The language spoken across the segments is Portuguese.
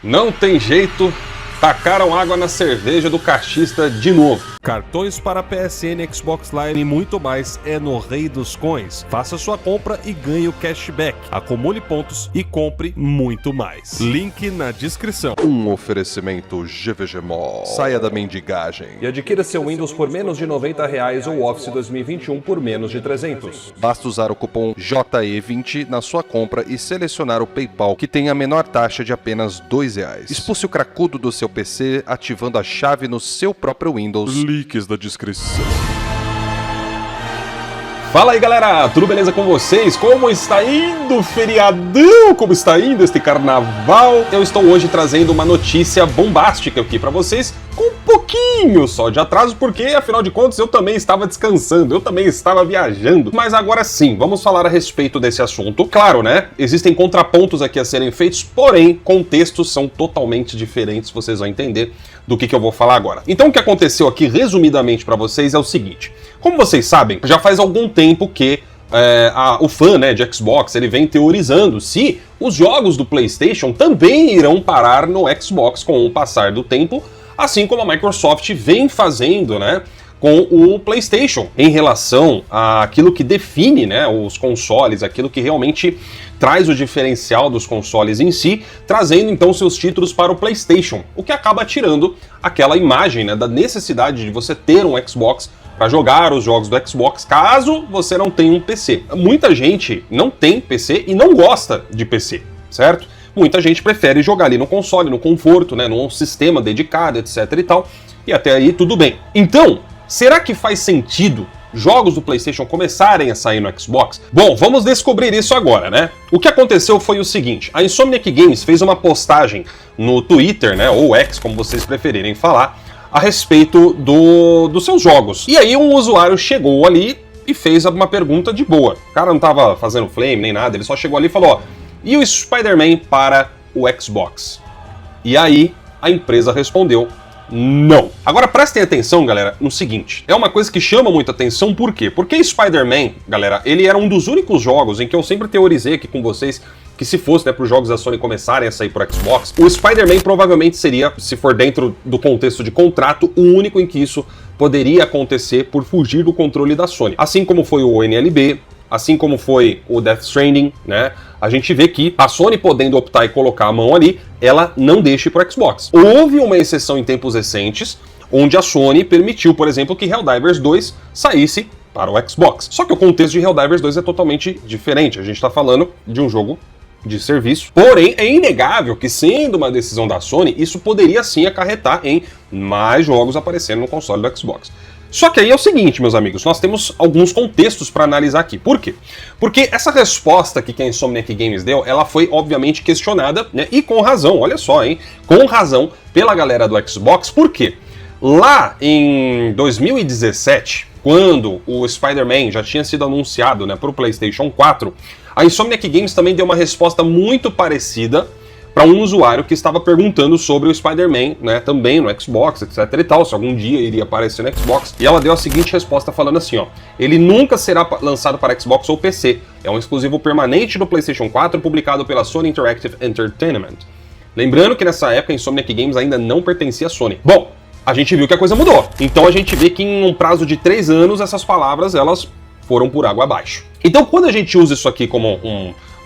Não tem jeito, tacaram água na cerveja do caixista de novo. Cartões para PSN, Xbox Live e muito mais é no Rei dos Coins. Faça sua compra e ganhe o cashback. Acumule pontos e compre muito mais. Link na descrição. Um oferecimento GVG Mall. Saia da mendigagem. E adquira seu Windows por menos de R$90 ou Office 2021 por menos de 300. Basta usar o cupom JE20 na sua compra e selecionar o PayPal, que tem a menor taxa de apenas R$2. Expulse o cracudo do seu PC ativando a chave no seu próprio Windows. Links da descrição. Fala aí, galera, tudo beleza com vocês? Como está indo o feriadão? Como está indo este carnaval? Eu estou hoje trazendo uma notícia bombástica aqui pra vocês, com um pouquinho só de atraso, porque afinal de contas eu também estava descansando, eu também estava viajando. Mas agora sim, vamos falar a respeito desse assunto. Claro, né, existem contrapontos aqui a serem feitos, porém, contextos são totalmente diferentes, vocês vão entender do que eu vou falar agora. Então o que aconteceu aqui, resumidamente pra vocês, é o seguinte. Como vocês sabem, já faz algum tempo que o fã, né, de Xbox, ele vem teorizando se os jogos do PlayStation também irão parar no Xbox com o passar do tempo, assim como a Microsoft vem fazendo, né, com o PlayStation, em relação àquilo que define, né, os consoles, aquilo que realmente traz o diferencial dos consoles em si, trazendo então seus títulos para o PlayStation, o que acaba tirando aquela imagem, né, da necessidade de você ter um Xbox para jogar os jogos do Xbox, caso você não tenha um PC. Muita gente não tem PC e não gosta de PC, certo? Muita gente prefere jogar ali no console, no conforto, né, num sistema dedicado, etc e tal, e até aí tudo bem. Então, será que faz sentido jogos do PlayStation começarem a sair no Xbox? Bom, vamos descobrir isso agora, né? O que aconteceu foi o seguinte, a Insomniac Games fez uma postagem no Twitter, né, ou X, como vocês preferirem falar, a respeito dos seus jogos. E aí um usuário chegou ali e fez uma pergunta de boa. O cara não tava fazendo flame nem nada, ele só chegou ali e falou, ó, e o Spider-Man para o Xbox? E aí a empresa respondeu, não. Agora prestem atenção, galera, no seguinte, é uma coisa que chama muita atenção, por quê? Porque Spider-Man, galera, ele era um dos únicos jogos em que eu sempre teorizei aqui com vocês que se fosse, né, para os jogos da Sony começarem a sair pro Xbox, o Spider-Man provavelmente seria, se for dentro do contexto de contrato, o único em que isso poderia acontecer por fugir do controle da Sony. Assim como foi o NLB, assim como foi o Death Stranding, né, a gente vê que a Sony podendo optar e colocar a mão ali, ela não deixa pro Xbox. Houve uma exceção em tempos recentes, onde a Sony permitiu, por exemplo, que Helldivers 2 saísse para o Xbox. Só que o contexto de Helldivers 2 é totalmente diferente, a gente está falando de um jogo de serviço. Porém, é inegável que, sendo uma decisão da Sony, isso poderia sim acarretar em mais jogos aparecendo no console do Xbox. Só que aí é o seguinte, meus amigos, nós temos alguns contextos para analisar aqui. Por quê? Porque essa resposta que a Insomniac Games deu, ela foi obviamente questionada, né, e com razão, olha só, hein, com razão pela galera do Xbox. Por quê? Lá em 2017, quando o Spider-Man já tinha sido anunciado, né, para o PlayStation 4, a Insomniac Games também deu uma resposta muito parecida para um usuário que estava perguntando sobre o Spider-Man, né, também no Xbox, etc e tal, se algum dia iria aparecer no Xbox. E ela deu a seguinte resposta falando assim, ó, ele nunca será lançado para Xbox ou PC, é um exclusivo permanente do PlayStation 4 publicado pela Sony Interactive Entertainment. Lembrando que nessa época a Insomniac Games ainda não pertencia à Sony. Bom, a gente viu que a coisa mudou, então a gente vê que em um prazo de 3 anos essas palavras, elas foram por água abaixo. Então quando a gente usa isso aqui como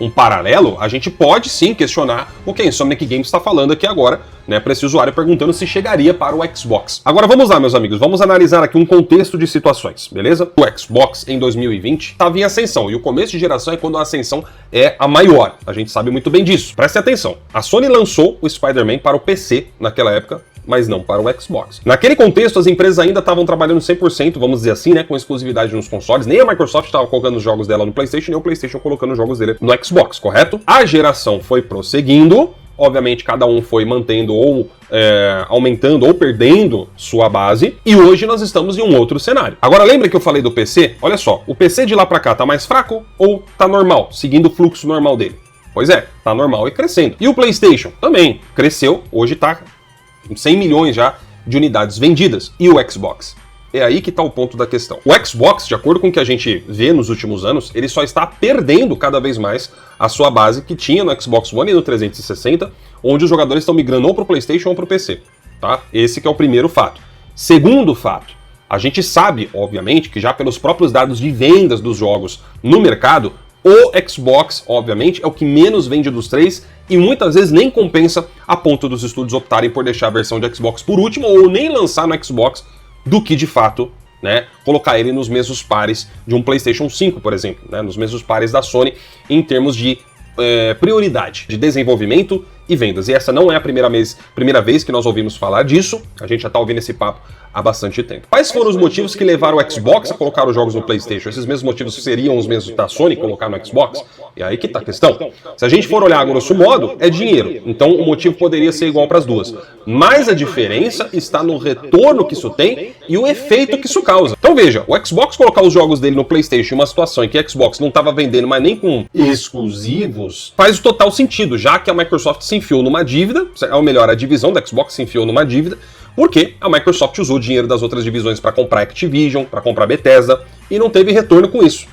um paralelo, a gente pode sim questionar o que a Insomniac Games está falando aqui agora, né, para esse usuário perguntando se chegaria para o Xbox. Agora vamos lá, meus amigos, vamos analisar aqui um contexto de situações, beleza? O Xbox em 2020 estava em ascensão, e o começo de geração é quando a ascensão é a maior, a gente sabe muito bem disso. Prestem atenção, a Sony lançou o Spider-Man para o PC naquela época, mas não para o Xbox. Naquele contexto, as empresas ainda estavam trabalhando 100%, vamos dizer assim, né, com exclusividade nos consoles. Nem a Microsoft estava colocando os jogos dela no PlayStation, nem o PlayStation colocando os jogos dele no Xbox, correto? A geração foi prosseguindo, obviamente cada um foi mantendo ou aumentando ou perdendo sua base, e hoje nós estamos em um outro cenário. Agora lembra que eu falei do PC? Olha só, o PC de lá pra cá tá mais fraco ou tá normal, seguindo o fluxo normal dele? Pois é, tá normal e crescendo. E o PlayStation também cresceu, hoje tá 100 milhões já de unidades vendidas. E o Xbox? É aí que está o ponto da questão. O Xbox, de acordo com o que a gente vê nos últimos anos, ele só está perdendo cada vez mais a sua base que tinha no Xbox One e no 360, onde os jogadores estão migrando ou para o PlayStation ou para o PC. Tá? Esse que é o primeiro fato. Segundo fato, a gente sabe, obviamente, que já pelos próprios dados de vendas dos jogos no mercado, o Xbox, obviamente, é o que menos vende dos três e muitas vezes nem compensa a ponto dos estúdios optarem por deixar a versão de Xbox por último ou nem lançar no Xbox do que, de fato, né, colocar ele nos mesmos pares de um PlayStation 5, por exemplo, né, nos mesmos pares da Sony em termos de prioridade de desenvolvimento e vendas. E essa não é a primeira vez que nós ouvimos falar disso, a gente já está ouvindo esse papo há bastante tempo. Quais foram os motivos que levaram o Xbox a colocar os jogos no PlayStation? Esses mesmos motivos seriam os mesmos da Sony colocar no Xbox? E aí que tá a questão. Se a gente for olhar a grosso modo, é dinheiro. Então o motivo poderia ser igual para as duas. Mas a diferença está no retorno que isso tem e o efeito que isso causa. Então veja, o Xbox colocar os jogos dele no PlayStation em uma situação em que a Xbox não estava vendendo mais nem com exclusivos, faz total sentido, já que a Microsoft se enfiou numa dívida, ou melhor, a divisão da Xbox se enfiou numa dívida, porque a Microsoft usou o dinheiro das outras divisões para comprar Activision, para comprar Bethesda, e não teve retorno com isso.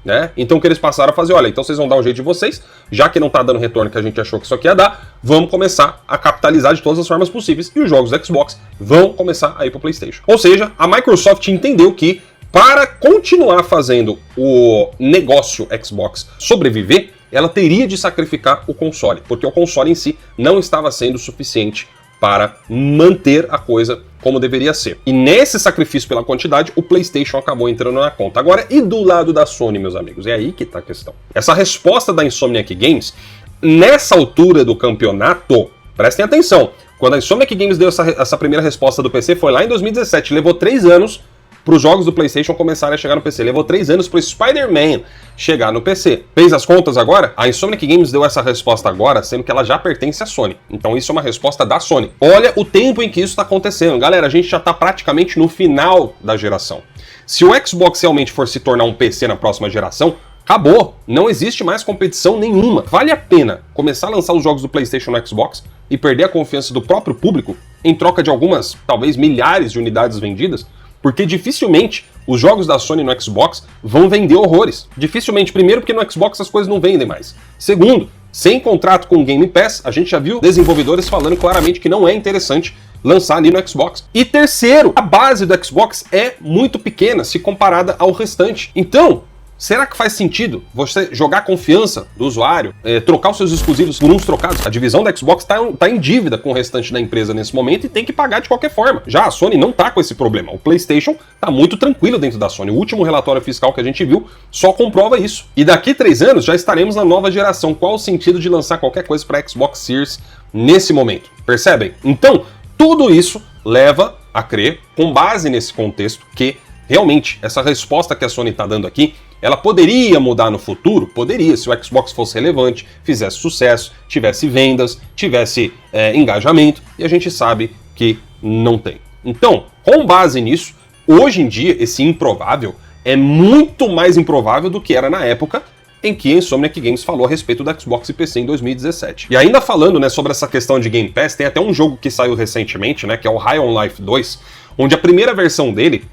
Né? Então o que eles passaram a fazer, olha, então vocês vão dar um jeito de vocês, já que não tá dando retorno que a gente achou que isso aqui ia dar, vamos começar a capitalizar de todas as formas possíveis, e os jogos do Xbox vão começar a ir pro PlayStation. Ou seja, a Microsoft entendeu que para continuar fazendo o negócio Xbox sobreviver, ela teria de sacrificar o console, porque o console em si não estava sendo suficiente para manter a coisa como deveria ser. E nesse sacrifício pela quantidade, o PlayStation acabou entrando na conta. Agora, e do lado da Sony, meus amigos? É aí que tá a questão. Essa resposta da Insomniac Games, nessa altura do campeonato, prestem atenção, quando a Insomniac Games deu essa primeira resposta do PC, foi lá em 2017, levou 3 anos para os jogos do PlayStation começarem a chegar no PC. Levou 3 anos para o Spider-Man chegar no PC. Fez as contas agora? A Insomniac Games deu essa resposta agora, sendo que ela já pertence à Sony. Então isso é uma resposta da Sony. Olha o tempo em que isso está acontecendo. Galera, a gente já está praticamente no final da geração. Se o Xbox realmente for se tornar um PC na próxima geração, acabou. Não existe mais competição nenhuma. Vale a pena começar a lançar os jogos do PlayStation no Xbox e perder a confiança do próprio público em troca de algumas, talvez milhares de unidades vendidas? Porque dificilmente os jogos da Sony no Xbox vão vender horrores. Dificilmente, primeiro, porque no Xbox as coisas não vendem mais. Segundo, sem contrato com o Game Pass, a gente já viu desenvolvedores falando claramente que não é interessante lançar ali no Xbox. E terceiro, a base do Xbox é muito pequena se comparada ao restante. Então, será que faz sentido você jogar a confiança do usuário, trocar os seus exclusivos por uns trocados? A divisão da Xbox tá em dívida com o restante da empresa nesse momento e tem que pagar de qualquer forma. Já a Sony não tá com esse problema. O PlayStation tá muito tranquilo dentro da Sony. O último relatório fiscal que a gente viu só comprova isso. E daqui 3 anos já estaremos na nova geração. Qual o sentido de lançar qualquer coisa para Xbox Series nesse momento? Percebem? Então, tudo isso leva a crer, com base nesse contexto, que realmente essa resposta que a Sony está dando aqui, ela poderia mudar no futuro? Poderia, se o Xbox fosse relevante, fizesse sucesso, tivesse vendas, tivesse engajamento, e a gente sabe que não tem. Então, com base nisso, hoje em dia, esse improvável é muito mais improvável do que era na época em que a Insomniac Games falou a respeito do Xbox e PC em 2017. E ainda falando, né, sobre essa questão de Game Pass, tem até um jogo que saiu recentemente, né, que é o High on Life 2, onde a primeira versão dele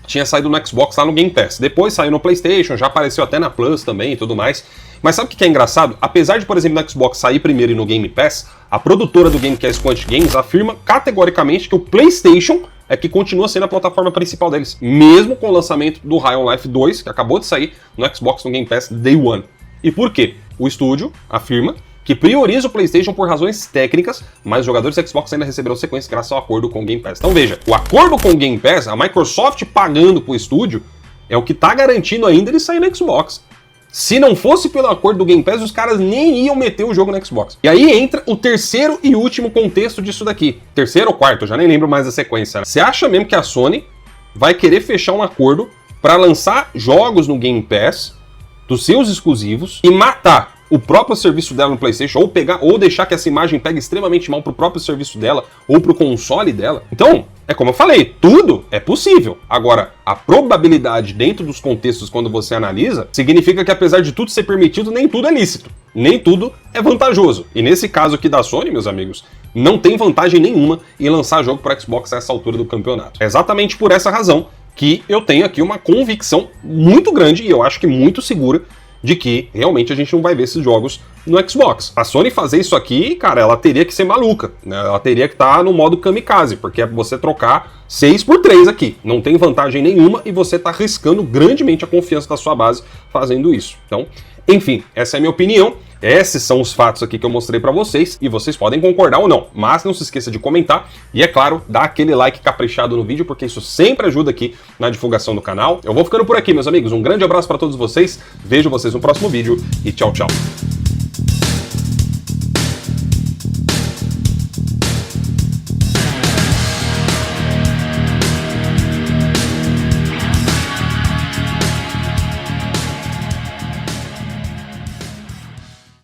tinha saído no Xbox lá no Game Pass. Depois saiu no PlayStation, já apareceu até na Plus também e tudo mais. Mas sabe o que é engraçado? Apesar de, por exemplo, no Xbox sair primeiro e no Game Pass, a produtora do game, que é a Squanch Games, afirma categoricamente que o PlayStation é que continua sendo a plataforma principal deles, mesmo com o lançamento do High on Life 2, que acabou de sair no Xbox no Game Pass Day One. E por quê? O estúdio afirma que prioriza o PlayStation por razões técnicas, mas os jogadores do Xbox ainda receberão sequência graças ao acordo com o Game Pass. Então veja, o acordo com o Game Pass, a Microsoft pagando pro estúdio, é o que tá garantindo ainda ele sair no Xbox. Se não fosse pelo acordo do Game Pass, os caras nem iam meter o jogo no Xbox. E aí entra o terceiro e último contexto disso daqui. Terceiro ou quarto, eu já nem lembro mais da sequência. Né? Você acha mesmo que a Sony vai querer fechar um acordo para lançar jogos no Game Pass dos seus exclusivos e matar o próprio serviço dela no PlayStation, ou deixar que essa imagem pegue extremamente mal pro próprio serviço dela, ou pro console dela? Então, é como eu falei, tudo é possível. Agora, a probabilidade dentro dos contextos, quando você analisa, significa que apesar de tudo ser permitido, nem tudo é lícito. Nem tudo é vantajoso. E nesse caso aqui da Sony, meus amigos, não tem vantagem nenhuma em lançar jogo para Xbox a essa altura do campeonato. É exatamente por essa razão que eu tenho aqui uma convicção muito grande e eu acho que muito segura de que realmente a gente não vai ver esses jogos no Xbox. A Sony fazer isso aqui, cara, ela teria que ser maluca, né? Ela teria que estar no modo kamikaze, porque é você trocar 6 por 3 aqui. Não tem vantagem nenhuma e você tá arriscando grandemente a confiança da sua base fazendo isso. Então, enfim, essa é a minha opinião. Esses são os fatos aqui que eu mostrei pra vocês e vocês podem concordar ou não, mas não se esqueça de comentar e, é claro, dar aquele like caprichado no vídeo, porque isso sempre ajuda aqui na divulgação do canal. Eu vou ficando por aqui, meus amigos. Um grande abraço pra todos vocês, vejo vocês no próximo vídeo e tchau, tchau.